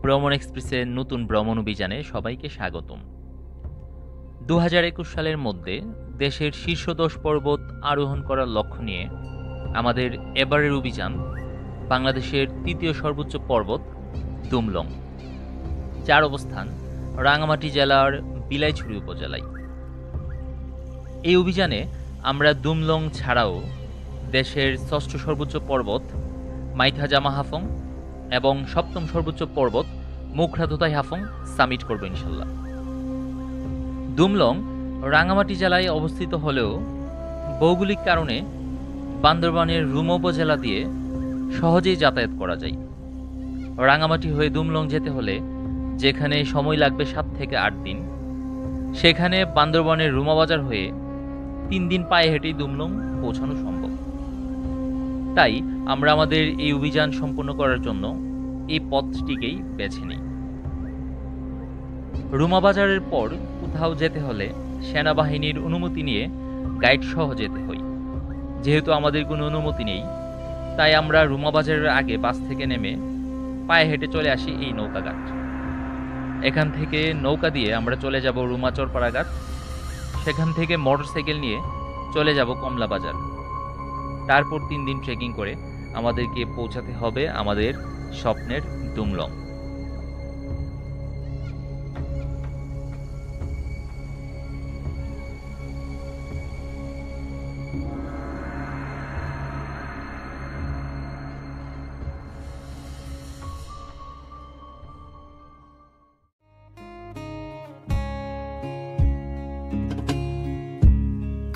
ভ্রমণ এক্সপ্রেসের নতুন ভ্রমণ অভিযানে সবাইকে স্বাগতম। ২০২১ সালের মধ্যে দেশের শীর্ষ ১০ পর্বত আরোহণ করার লক্ষ্য নিয়ে আমাদের এবারের অভিযান বাংলাদেশের তৃতীয় সর্বোচ্চ পর্বত দুমলং, যার অবস্থান রাঙামাটি জেলার বিলাইছড়ি উপজেলায়। এই অভিযানে আমরা দুমলং ছাড়াও দেশের ষষ্ঠ সর্বোচ্চ পর্বত মাইথা জামা হাফং এবং সপ্তম সর্বোচ্চ পর্বত মুখরাতোতাই হাফং সামিট করব ইনশাল্লাহ। দুমলং রাঙামাটি জেলায় অবস্থিত হলেও ভৌগোলিক কারণে বান্দরবানের রুমা উপজেলা দিয়ে সহজেই যাতায়াত করা যায়। রাঙামাটি হয়ে দুমলং যেতে হলে যেখানে সময় লাগবে 7 থেকে 8 দিন, সেখানে বান্দরবানের রুমা বাজার হয়ে 3 দিন পায়ে হেঁটেই দুমলং পৌঁছানো সম্ভব। তাই আমরা আমাদের এই অভিযান সম্পন্ন করার জন্য এই পথটিকেই বেছে নিই। রুমা বাজারের পর কোথাও যেতে হলে সেনাবাহিনীর অনুমতি নিয়ে গাইড সহ যেতে হয়। যেহেতু আমাদের কোনো অনুমতি নেই, তাই আমরা রুমা বাজারের আগে বাস থেকে নেমে পায়ে হেঁটে চলে আসি এই নৌকাঘাট। এখান থেকে নৌকা দিয়ে আমরা চলে যাব রুমা চরপাড়া ঘাট, সেখান থেকে মোটরসাইকেল নিয়ে চলে যাব কমলা বাজার। তারপর 3 দিন ট্রেকিং করে আমাদেরকে পৌঁছাতে হবে আমাদের স্বপ্নের দুমলং।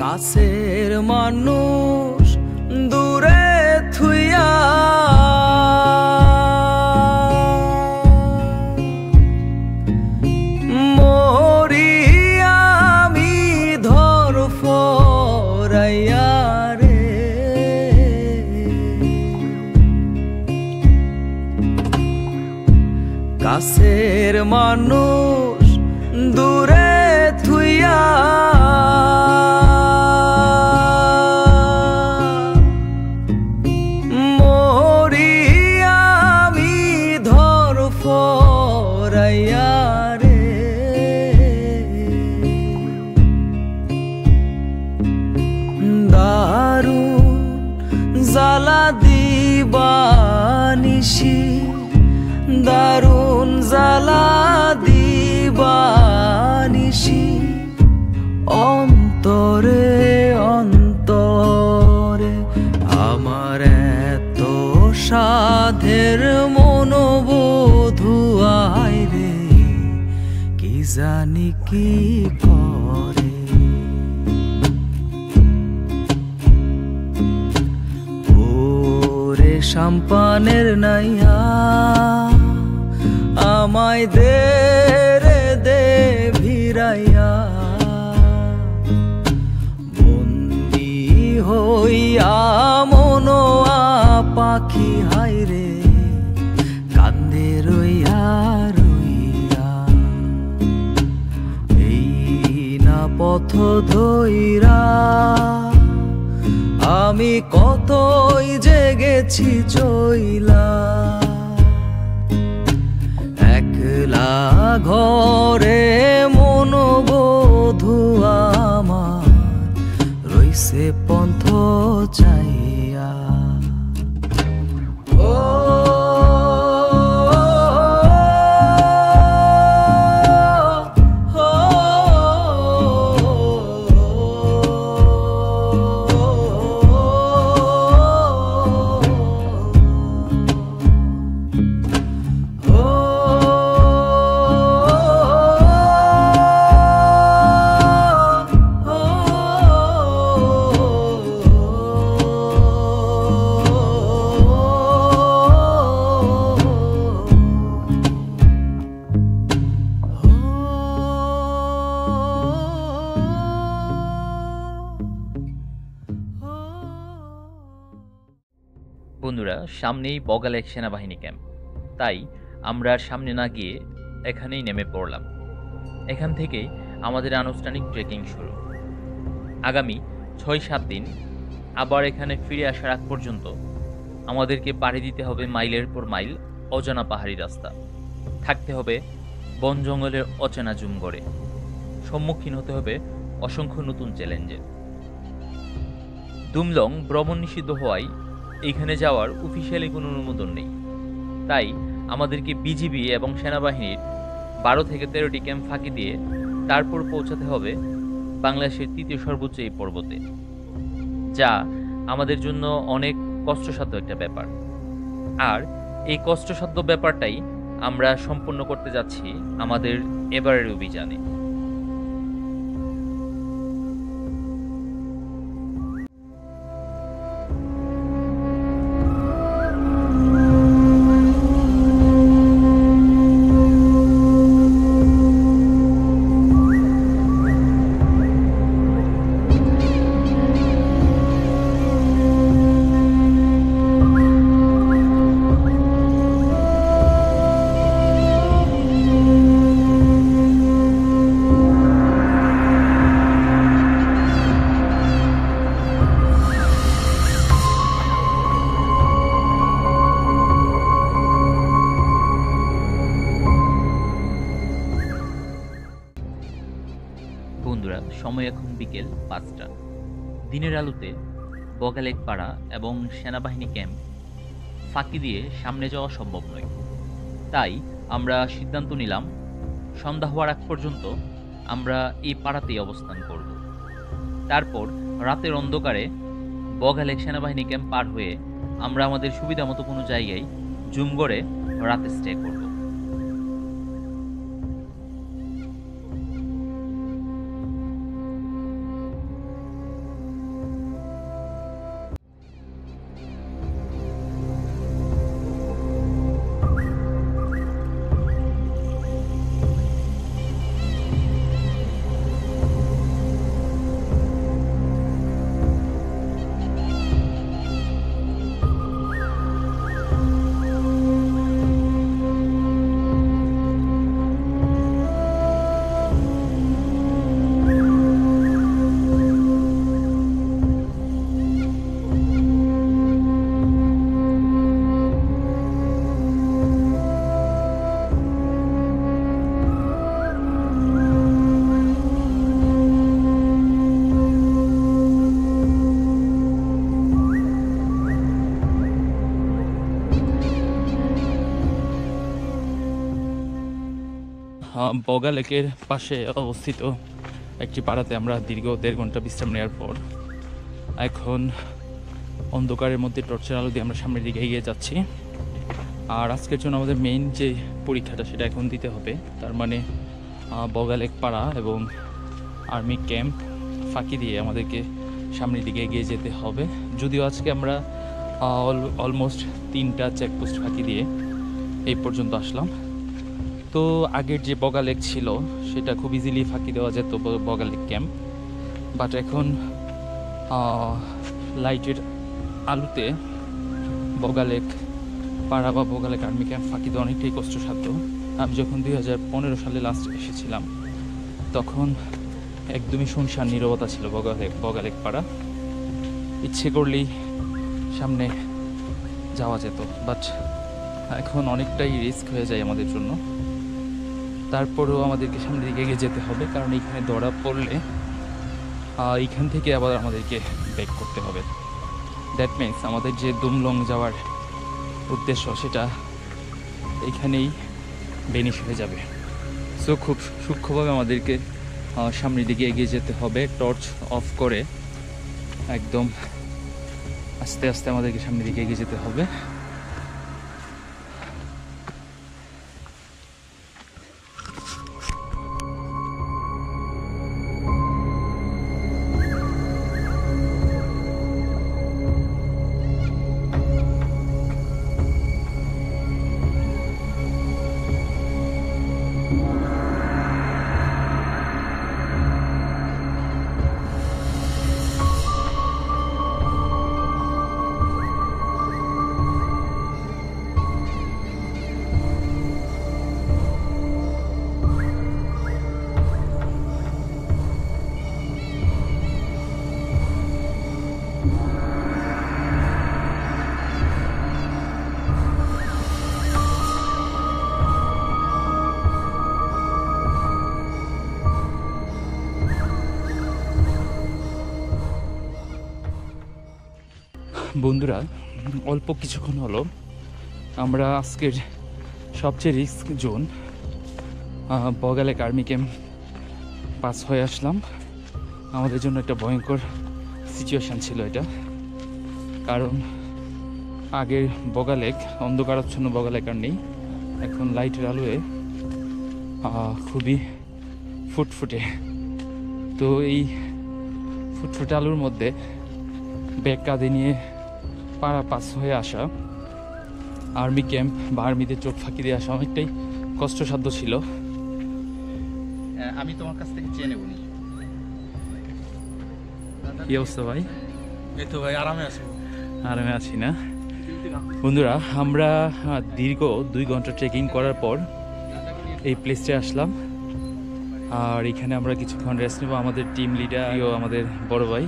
কাছের মানুষ দূরে থুইয়া মরি আমি ধর ফরাইয়া রে, কাছের মানুষ দূরে থুইয়া জ্বালা দিবানিশি, দারুণ জ্বালা দিবানিশি, অন্তরে অন্তরে আমার এত সাধের মনোবধু আইরে, কি জানি কি করে। সাম্পানের নাইয়া আমায় দে রে দে ভিড়াইয়া, বন্দি হইয়া মনোয়া পাখি হাইরে কান্দে রইয়া রইয়া, এই না পথ ধইরা আমি কতই জেগেছি চইলা, একলা ঘরে মনোবধু আমার রইছে পন্থ চাইয়া। বন্ধুরা, সামনেই বগাল এক সেনাবাহিনী ক্যাম্প, তাই আমরা আর সামনে না গিয়ে এখানেই নেমে পড়লাম। এখান থেকেই আমাদের আনুষ্ঠানিক ট্রেকিং শুরু। আগামী ৬-৭ দিন আবার এখানে ফিরে আসার আগ পর্যন্ত আমাদেরকে পাড়ি দিতে হবে মাইলের পর মাইল অজানা পাহাড়ি রাস্তা। থাকতে হবে বন জঙ্গলের অচেনা জুমঘরে, সম্মুখীন হতে হবে অসংখ্য নতুন চ্যালেঞ্জের। দুমলং ভ্রমণ নিষিদ্ধ হওয়ায় এইখানে যাওয়ার অফিসিয়ালি কোনো অনুমোদন নেই। তাই আমাদেরকে বিজিবি এবং সেনাবাহিনীর 12 থেকে 13টি ক্যাম্প ফাঁকি দিয়ে তারপর পৌঁছাতে হবে বাংলাদেশের তৃতীয় সর্বোচ্চ এই পর্বতে, যা আমাদের জন্য অনেক কষ্টসাধ্য একটা ব্যাপার। আর এই কষ্টসাধ্য ব্যাপারটাই আমরা সম্পূর্ণ করতে যাচ্ছি আমাদের এবারের অভিযানে। বন্ধুরা, সময় এখন বিকেল 5টা। দিনের আলোতে বগালেক পাড়া এবং সেনাবাহিনী ক্যাম্প ফাঁকি দিয়ে সামনে যাওয়া সম্ভব নয়। তাই আমরা সিদ্ধান্ত নিলাম সন্ধ্যা হওয়ার আগ পর্যন্ত আমরা এই পাড়াতেই অবস্থান করব। তারপর রাতের অন্ধকারে বগালেক সেনাবাহিনী ক্যাম্প পার হয়ে আমরা আমাদের সুবিধা মতো কোনো জায়গায় জুমগড়ে রাতে স্টে করব। বগা লেকের পাশে অবস্থিত একটি পাড়াতে আমরা দীর্ঘ 1.5 ঘন্টা বিশ্রাম নেওয়ার পর এখন অন্ধকারের মধ্যে টর্চের আলো দিয়ে আমরা সামনের দিকে এগিয়ে যাচ্ছি। আর আজকের জন্য আমাদের মেইন যে পরীক্ষাটা সেটা এখন দিতে হবে। তার মানে বগা লেক পাড়া এবং আর্মি ক্যাম্প ফাঁকি দিয়ে আমাদেরকে সামনের দিকে এগিয়ে যেতে হবে। যদিও আজকে আমরা অলমোস্ট 3টা চেকপোস্ট ফাঁকি দিয়ে এই পর্যন্ত আসলাম। তো আগের যে বগা লেক ছিল সেটা খুব ইজিলি ফাঁকি দেওয়া যেত, বগা লেক ক্যাম্প। বাট এখন লাইটের আলোতে বগা লেক পাড়া বা বগা লেক আর্মি ক্যাম্প ফাঁকি দেওয়া অনেকটাই কষ্টসাধ্য। আমি যখন 2015 সালে লাস্ট এসেছিলাম তখন একদমই শুনশান নীরবতা ছিল বগা লেক পাড়া। ইচ্ছে করলেই সামনে যাওয়া যেত, বাট এখন অনেকটাই রিস্ক হয়ে যায় আমাদের জন্য। তারপরেও আমাদেরকে সামনের দিকে এগিয়ে যেতে হবে, কারণ এইখানে ধরা পড়লে এইখান থেকে আবার আমাদেরকে ব্যাক করতে হবে। দ্যাট মিনস আমাদের যে দুমলং যাওয়ার উদ্দেশ্য সেটা এইখানেই বেনিশ হয়ে যাবে। সো খুব সূক্ষ্মভাবে আমাদেরকে সামনের দিকে এগিয়ে যেতে হবে, টর্চ অফ করে একদম আস্তে আস্তে আমাদেরকে সামনের দিকে এগিয়ে যেতে হবে। বন্ধুরা, অল্প কিছুক্ষণ হলো আমরা আজকের সবচেয়ে risk zone Boga Lake army camp pass হয়ে আসলাম। আমাদের জন্য একটা ভয়ঙ্কর সিচুয়েশান ছিল এটা, কারণ আগের বগালেক, অন্ধকারাচ্ছন্ন বগালেক আর নেই, এখন লাইটের আলোয় খুবই ফুটফুটে। তো এই ফুটফুটে আলোর মধ্যে ব্যাগ কাঁধে নিয়ে পাড়া পাস হয়ে আসা, আর্মি ক্যাম্প বা আর্মিদের চোখ ফাঁকি দিয়ে আসা অনেকটাই কষ্টসাধ্য ছিল। আমি তোমার কাছ থেকে চেয়ে নেবো নি। কি অবস্থা ভাই? এই তো ভাই আরামে আছো? আরামে আছি না বন্ধুরা। আমরা দীর্ঘ 2 ঘন্টা ট্রেকিং করার পর এই প্লেসে আসলাম, আর এখানে আমরা কিছুক্ষণ রেস্ট নেব। আমাদের টিম লিডার ও আমাদের বড় ভাই।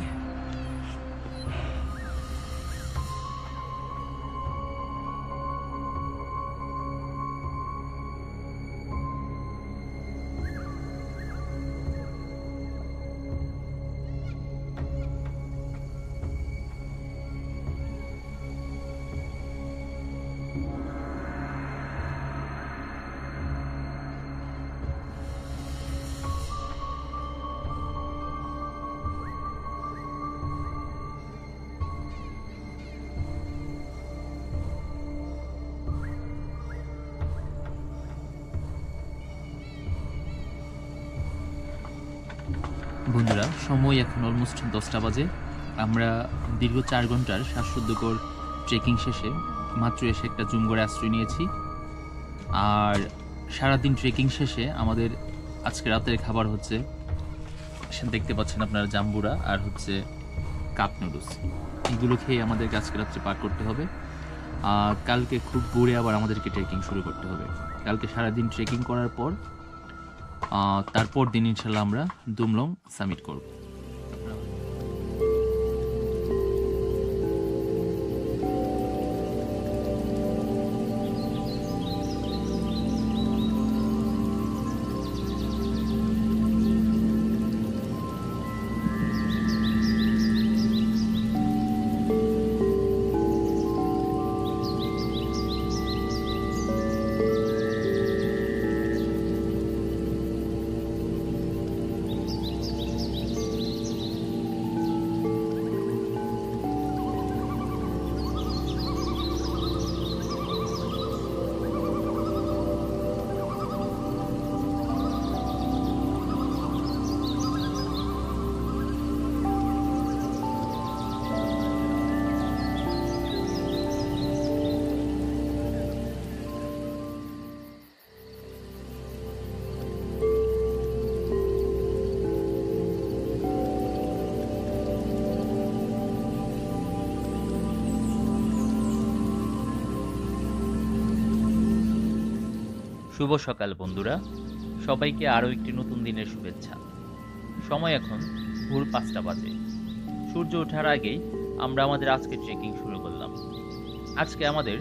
বন্ধুরা, সময় এখন অলমোস্ট 10টা বাজে। আমরা দীর্ঘ 4 ঘন্টার শ্বাসরুদ্ধকর ট্রেকিং শেষে মাত্র এসে একটা জুমঘরে আশ্রয় নিয়েছি। আর সারাদিন ট্রেকিং শেষে আমাদের আজকে রাতের খাবার হচ্ছে, দেখতে পাচ্ছেন আপনারা, জাম্বুরা আর হচ্ছে কাপ নুডলস। এগুলো খেয়ে আমাদেরকে আজকে রাত্রে পার করতে হবে। কালকে খুব ভোরে আবার আমাদেরকে ট্রেকিং শুরু করতে হবে। কালকে সারাদিন ট্রেকিং করার পর তারপর দিন ইনশাল্লাহ আমরা দুমলং সামিট করব। শুভ সকাল বন্ধুরা, সবাইকে আরও একটি নতুন দিনের শুভেচ্ছা। সময় এখন ভোর 5টা বাজে। সূর্য ওঠার আগেই আমরা আমাদের আজকে ট্রেকিং শুরু করলাম। আজকে আমাদের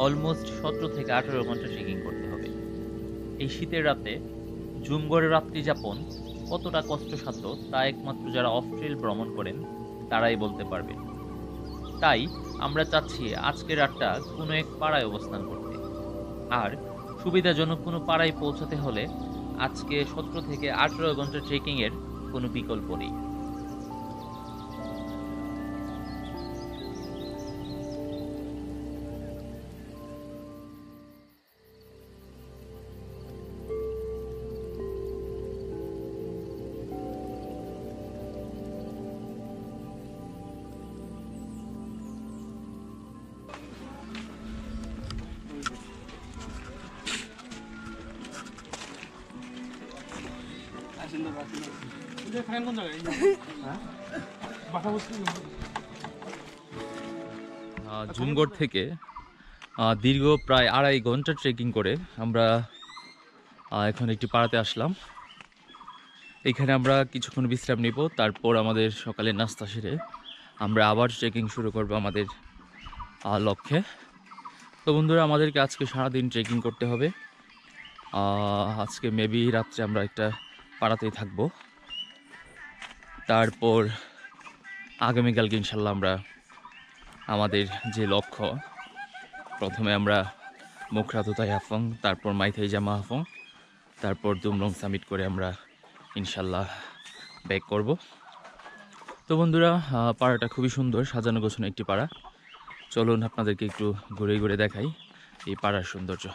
অলমোস্ট 17 থেকে 18 ঘন্টা ট্রেকিং করতে হবে। এই শীতের রাতে জুমঘরে রাত্রি যাপন কতটা কষ্টসাধ্য তা একমাত্র যারা অফ ট্রেল ভ্রমণ করেন তারাই বলতে পারবেন। তাই আমরা চাচ্ছি আজকের রাতটা কোনো এক পাড়ায় অবস্থান করতে। আর সুবিধাজনক কোনো পাড়ায় পৌঁছাতে হলে আজকে 17 থেকে 18 ঘন্টা ট্রেকিংয়ের কোনো বিকল্প নেই। জুমঘর থেকে দীর্ঘ প্রায় 2.5 ঘন্টা ট্রেকিং করে আমরা এখন একটি পাড়াতে আসলাম। এখানে আমরা কিছুক্ষণ বিশ্রাম নিব, তারপর আমাদের সকালে নাস্তা সেরে আমরা আবার ট্রেকিং শুরু করব আমাদের লক্ষ্যে। তো বন্ধুরা, আমাদেরকে আজকে সারাদিন ট্রেকিং করতে হবে। আজকে মেবি রাত্রে আমরা একটা পাড়াতেই থাকবো, তারপর আগামীকালকে ইনশাল্লাহ আমরা আমাদের যে লক্ষ্য, প্রথমে আমরা মুখরাতুতাই হাফং, তারপর মাইথাই জামা হাফং, তারপর দুমলং সামিট করে আমরা ইনশাল্লাহ ব্যাক করব। তো বন্ধুরা, পাড়াটা খুবই সুন্দর, সাজানো গোছানো একটি পাড়া। চলুন আপনাদেরকে একটু ঘুরে ঘুরে দেখাই এই পাড়ার সৌন্দর্য।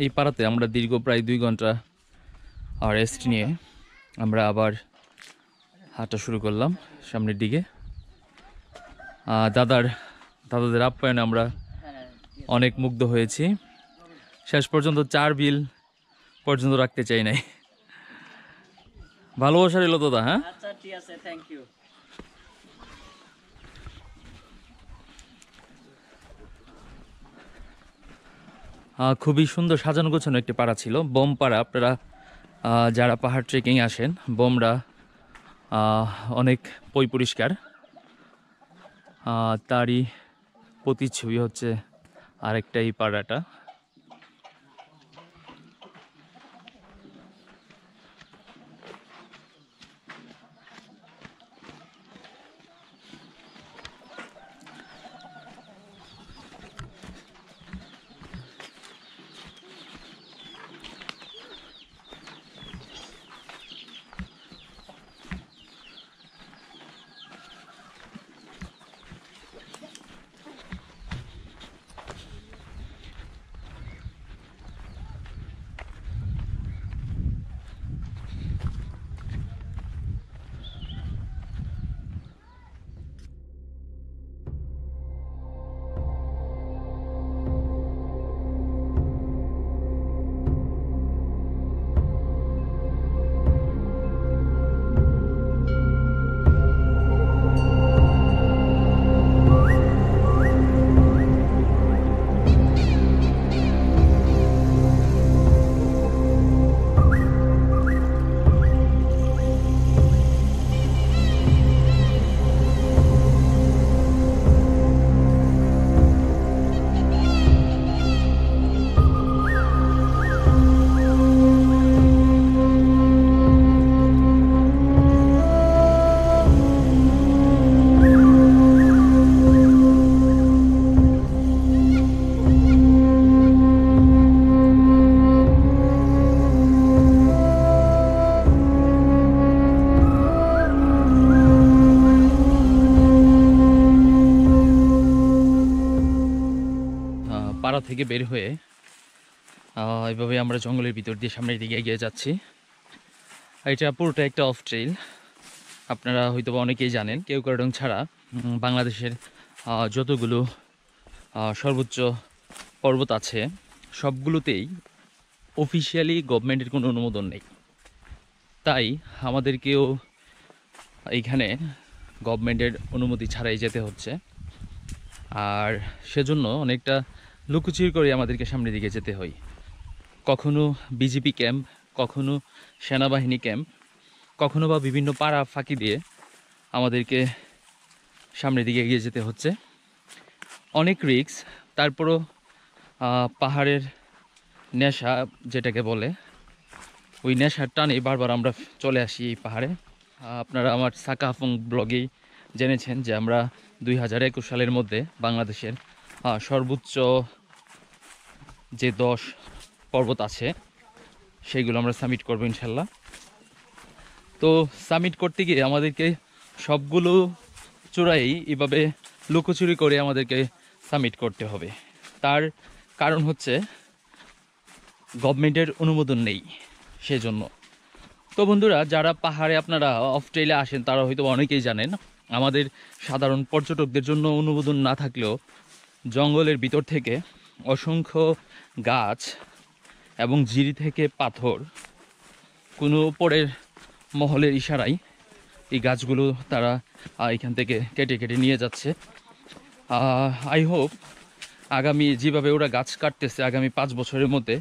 এই পাড়াতে আমরা দীর্ঘ প্রায় 2 ঘন্টা রেস্ট নিয়ে আমরা আবার হাঁটা শুরু করলাম সামনের দিকে। দাদাদের আপ্যায়নে আমরা অনেক মুগ্ধ হয়েছি। শেষ পর্যন্ত 4 বিল পর্যন্ত রাখতে চাই নাই। ভালোবাসা রইল দাদা। হ্যাঁ, আচ্ছা ঠিক আছে, থ্যাংক ইউ। খুবই সুন্দর সাজানো গোছানো একটি পাড়া ছিল, বোম পাড়া। আপনারা যারা পাহাড় ট্রেকিং আসেন, বোমরা অনেক পরিষ্কার। তারই প্রতিচ্ছবি হচ্ছে আরেকটা এই পাড়াটা। পাড়া থেকে বের হয়ে এভাবে আমরা জঙ্গলের ভিতর দিয়ে সামনের দিকে এগিয়ে যাচ্ছি। এটা পুরোটা একটা অফ ট্রেইল। আপনারা হয়তো অনেকেই জানেন, কেওক্রাডং ছাড়া বাংলাদেশের যতগুলো সর্বোচ্চ পর্বত আছে সবগুলোতেই অফিসিয়ালি গভর্নমেন্টের কোনো অনুমোদন নেই। তাই আমাদেরকেও এইখানে গভর্নমেন্টের অনুমতি ছাড়াই যেতে হচ্ছে। আর সেজন্য অনেকটা লুকোচুরি করে আমাদেরকে সামনের দিকে যেতে হয়। কখনো বিজেপি ক্যাম্প, কখনো সেনাবাহিনী ক্যাম্প, কখনো বা বিভিন্ন পাড়া ফাঁকি দিয়ে আমাদেরকে সামনের দিকে এগিয়ে যেতে হচ্ছে। অনেক রিস্ক, তারপরও পাহাড়ের নেশা যেটাকে বলে, ওই নেশার টানে বারবার আমরা চলে আসি এই পাহাড়ে। আপনারা আমার সাকাফং ব্লগেই জেনেছেন যে আমরা 2021 সালের মধ্যে বাংলাদেশের সর্বোচ্চ যে 10 পর্বত আছে সেইগুলো আমরা সামিট করবো ইনশাল্লাহ। তো সামিট করতে গিয়ে আমাদেরকে সবগুলো চূড়াই এভাবে লুকোচুরি করে আমাদেরকে সামিট করতে হবে। তার কারণ হচ্ছে গভর্নমেন্টের অনুমোদন নেই সেজন্য। তো বন্ধুরা, যারা পাহাড়ে আপনারা অস্ট্রেলিয়া আসেন তারা হয়তো অনেকেই জানেন, আমাদের সাধারণ পর্যটকদের জন্য অনুমোদন না থাকলেও জঙ্গলের ভিতর থেকে অসংখ্য গাছ এবং জিরি থেকে পাথর কোনো উপরের মহলের ইশারায় এই গাছগুলো তারা এখান থেকে কেটে কেটে নিয়ে যাচ্ছে। আই হোপ আগামী যেভাবে ওরা গাছ কাটতেছে আগামী 5 বছরের মধ্যে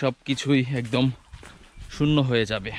সব কিছুই একদম শূন্য হয়ে যাবে।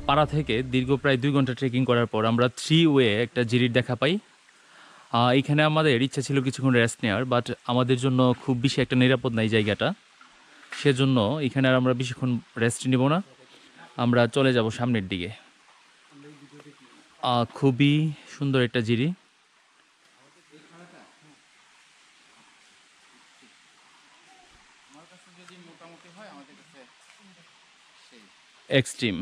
পাড়া থেকে দীর্ঘ প্রায় 2 ঘন্টা ট্রেকিং করার পর আমরা 3 ওয়ে একটা জিরির দেখা পাই। এখানে আমাদের ইচ্ছা ছিল কিছুক্ষণ রেস্ট নেওয়ার, বাট আমাদের জন্য খুব বেশি একটা নিরাপদ নাই জায়গাটা, সেজন্য এখানে আর আমরা বেশিক্ষণ রেস্ট নিব না, আমরা চলে যাব সামনের দিকে। খুবই সুন্দর একটা জিরি, এক্সট্রিম।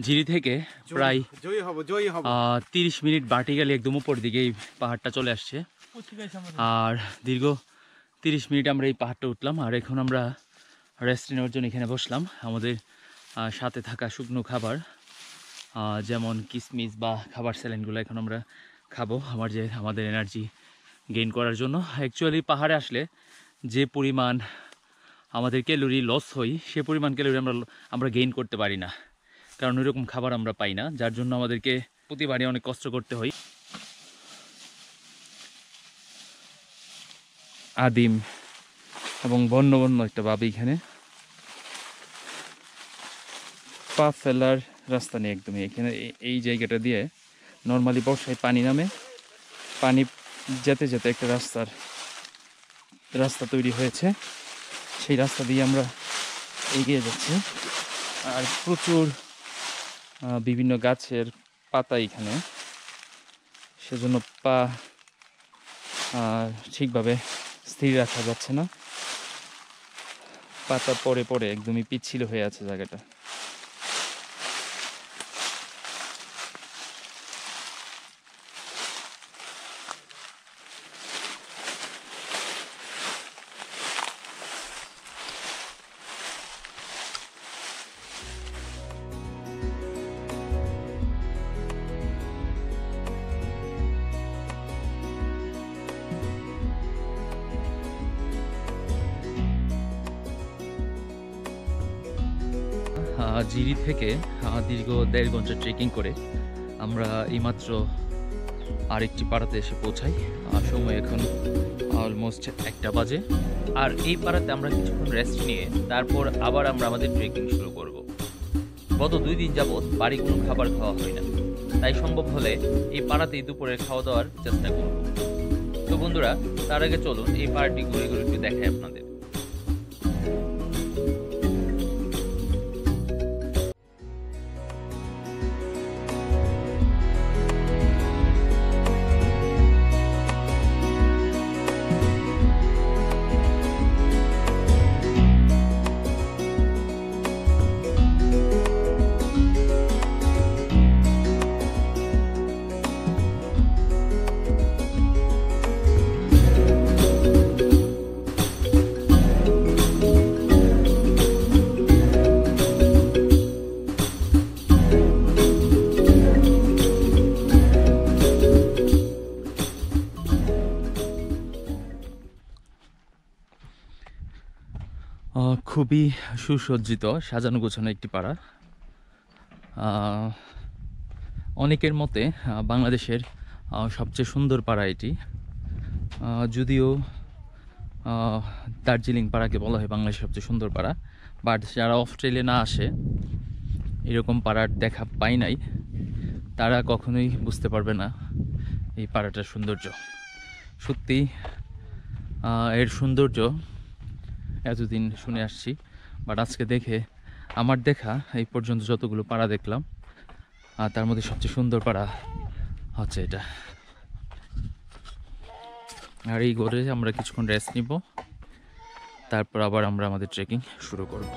জিরি থেকে প্রায় 30 মিনিট ভার্টিক্যালি একদম উপর দিকে এই পাহাড়টা চলে আসছে, আর দীর্ঘ 30 মিনিট আমরা এই পাহাড়টা উঠলাম। আর এখন আমরা রেস্ট নেওয়ার জন্য এখানে বসলাম। আমাদের সাথে থাকা শুকনো খাবার যেমন কিসমিস বা খাবার স্যালাইনগুলো এখন আমরা খাবো আমাদের এনার্জি গেইন করার জন্য। অ্যাকচুয়ালি পাহাড়ে আসলে যে পরিমাণ আমাদের ক্যালোরি লস হয় সে পরিমাণ ক্যালোরি আমরা গেইন করতে পারি না, কারণ ওইরকম খাবার আমরা পাই না, যার জন্য আমাদেরকে প্রতিবারই অনেক কষ্ট করতে হয়। আদিম এবং বন্য বন্য একটা ভাব এখানে, পা ফেলার রাস্তা নেই একদমই এখানে। এই জায়গাটা দিয়ে নর্মালি বর্ষায় পানি নামে, পানি যেতে যেতে একটা রাস্তার রাস্তা তৈরি হয়েছে, সেই রাস্তা দিয়ে আমরা এগিয়ে যাচ্ছি। আর প্রচুর বিভিন্ন গাছের পাতা এখানে, সেজন্য পা ঠিকভাবে স্থির রাখা যাচ্ছে না, পাতা পড়ে পড়ে একদমই পিচ্ছিল হয়ে আছে জায়গাটা। জিরি থেকে দীর্ঘ 1.5 ঘন্টা ট্রেকিং করে আমরা এইমাত্র আরেকটি পাড়াতে এসে পৌঁছাই। সময় এখন অলমোস্ট 1টা বাজে। আর এই পাড়াতে আমরা কিছুক্ষণ রেস্ট নিয়ে তারপর আবার আমরা আমাদের ট্রেকিং শুরু করব। গত 2 দিন যাবৎ বাড়ি কোনো খাবার খাওয়া হয় না, তাই সম্ভব হলে এই পাড়াতেই দুপুরের খাওয়া দাওয়ার চেষ্টা করব। তো বন্ধুরা, তার আগে চলুন এই পাড়াটি ঘুরে ঘুরে একটু দেখাই আপনাদের। খুবই সুসজ্জিত, সাজানো গোছানো একটি পাড়া। অনেকের মতে বাংলাদেশের সবচেয়ে সুন্দর পাড়া এটি। যদিও দার্জিলিং পাড়াকে বলা হয় বাংলাদেশের সবচেয়ে সুন্দর পাড়া, বাট যারা অস্ট্রেলিয়া না আসে, এরকম পাড়ার দেখা পাই নাই, তারা কখনোই বুঝতে পারবে না এই পাড়াটার সৌন্দর্য। সত্যি এর সৌন্দর্য এতদিন শুনে আসছি, বাট আজকে দেখে আমার দেখা এই পর্যন্ত যতগুলো পাড়া দেখলাম তার মধ্যে সবচেয়ে সুন্দর পাড়া হচ্ছে এটা। আর এই ঘরে আমরা কিছুক্ষণ রেস্ট নিব, তারপর আবার আমরা আমাদের ট্রেকিং শুরু করব।